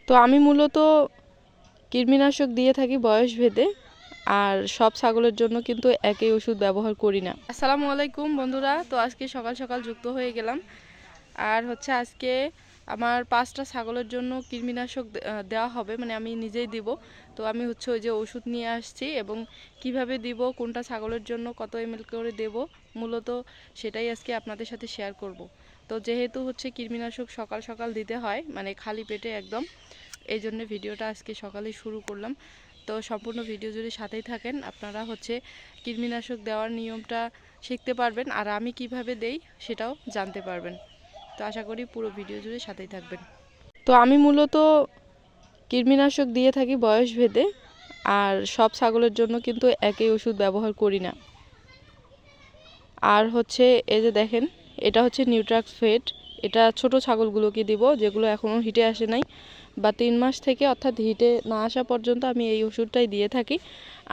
তো আমি মূলত কৃমিনাশক দিয়ে থাকি বয়স ভেদে, আর সব ছাগলের জন্য কিন্তু একই ওষুধ ব্যবহার করি না। আসসালামু আলাইকুম বন্ধুরা, তো আজকে সকাল সকাল যুক্ত হয়ে গেলাম। আর আজকে আমার 5টা ছাগলের জন্য কৃমিনাশক দেওয়া হবে, মানে আমি নিজেই দিব। তো আমি ওই যে ওষুধ নিয়ে আসছি এবং কিভাবে দিব, কোনটা ছাগলের জন্য কত ml করে দেব, মূলত সেটাই আজকে আপনাদের সাথে শেয়ার করব। তো যেহেতু কৃমিনাশক সকাল সকাল দিতে হয়, মানে খালি পেটে একদম, এই জন্য ভিডিওটা আজকে সকালেই শুরু করলাম। তো সম্পূর্ণ ভিডিও যদি সাথেই থাকেন আপনারা কৃমিনাশক দেওয়ার নিয়মটা শিখতে পারবেন, আর আমি কিভাবে দেই সেটাও জানতে পারবেন। তো আশা করি পুরো ভিডিও জুড়ে সাথেই থাকবেন। তো আমি মূলত কৃমিনাশক দিয়ে থাকি বয়স ভেদে, আর সব ছাগলের জন্য কিন্তু একই ওষুধ ব্যবহার করি না। আর এই যে দেখেন, এটা নিউট্রাক্স ফেট। এটা ছোট ছাগলগুলোকে দিব, যেগুলো এখনও হিটে আসে নাই, বা 3 মাস থেকে অর্থাৎ হিটে না আসা পর্যন্ত আমি এই ওষুধটাই দিয়ে থাকি।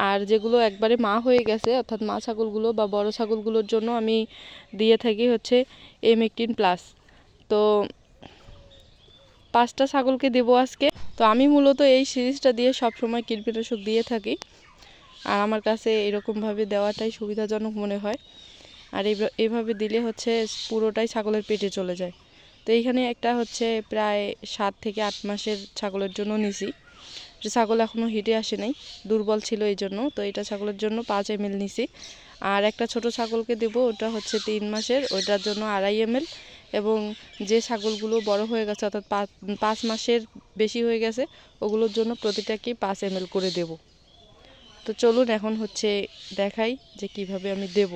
আর যেগুলো একবারে মা হয়ে গেছে, অর্থাৎ মা ছাগলগুলো বা বড় ছাগলগুলোর জন্য আমি দিয়ে থাকি এমেকটিন প্লাস। তো 5টা ছাগলকে দেব আজকে। তো আমি মূলত এই সিরিজটা দিয়ে সব সময় কীটনাশক দিয়ে থাকি, আর আমার কাছে এরকমভাবে দেওয়াটাই সুবিধাজনক মনে হয়। আর এইভাবে দিলে পুরোটাই ছাগলের পেটে চলে যায়। তো এইখানে একটা প্রায় 7 থেকে 8 মাসের ছাগলের জন্য নিছি, যে ছাগল এখনও হিটে আসে নাই, দুর্বল ছিল এই জন্য। তো এটা ছাগলের জন্য 5 ml নিছি। আর একটা ছোট ছাগলকে দেব, ওটা 3 মাসের, ওইটার জন্য 2.5 ml। এবং যে ছাগলগুলো বড় হয়ে গেছে, অর্থাৎ 5 মাসের বেশি হয়ে গেছে, ওগুলোর জন্য প্রতিটাকেই 5 ml করে দেব। তো চলুন এখন দেখাই যে কিভাবে আমি দেব।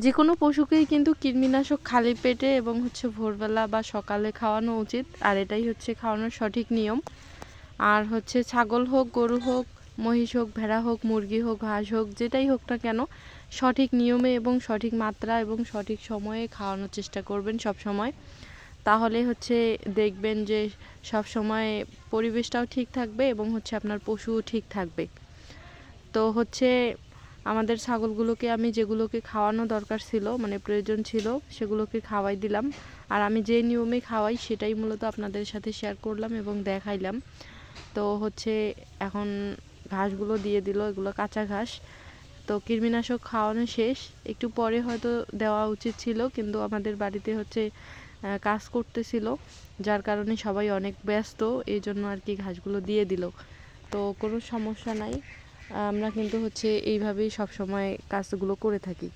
যে কোনো পশুকেই কিন্তু কৃমিনাশক খালি পেটে এবং ভোরবেলা বা সকালে খাওয়ানো উচিত, আর এটাই খাওয়ানোর সঠিক নিয়ম। আর ছাগল হোক, গরু হোক, মহিষ হোক, ভেড়া হোক, মুরগি হোক, হাঁস হোক, যেটাই হোক না কেন, সঠিক নিয়মে এবং সঠিক মাত্রা এবং সঠিক সময়ে খাওয়ানোর চেষ্টা করবেন সব সময়। তাহলে দেখবেন যে সব সময় পরিবেশটাও ঠিক থাকবে এবং আপনার পশুও ঠিক থাকবে। তো আমাদের ছাগলগুলোকে আমি যেগুলোকে খাওয়ানো দরকার ছিল, মানে প্রয়োজন ছিল, সেগুলোকে খাওয়াই দিলাম। আর আমি যে নিয়মে খাওয়াই সেটাই মূলত আপনাদের সাথে শেয়ার করলাম এবং দেখাইলাম। তো এখন ঘাসগুলো দিয়ে দিল, এগুলো কাঁচা ঘাস। তো কৃমিনাশক খাওয়ানো শেষ, একটু পরে হয়তো দেওয়া উচিত ছিল, কিন্তু আমাদের বাড়িতে কাজ করতেছিল, যার কারণে সবাই অনেক ব্যস্ত, এই জন্য আর কি ঘাসগুলো দিয়ে দিল। তো কোনো সমস্যা নাই, আমরা কিন্তু এইভাবেই সব সময় কাজগুলো করে থাকি।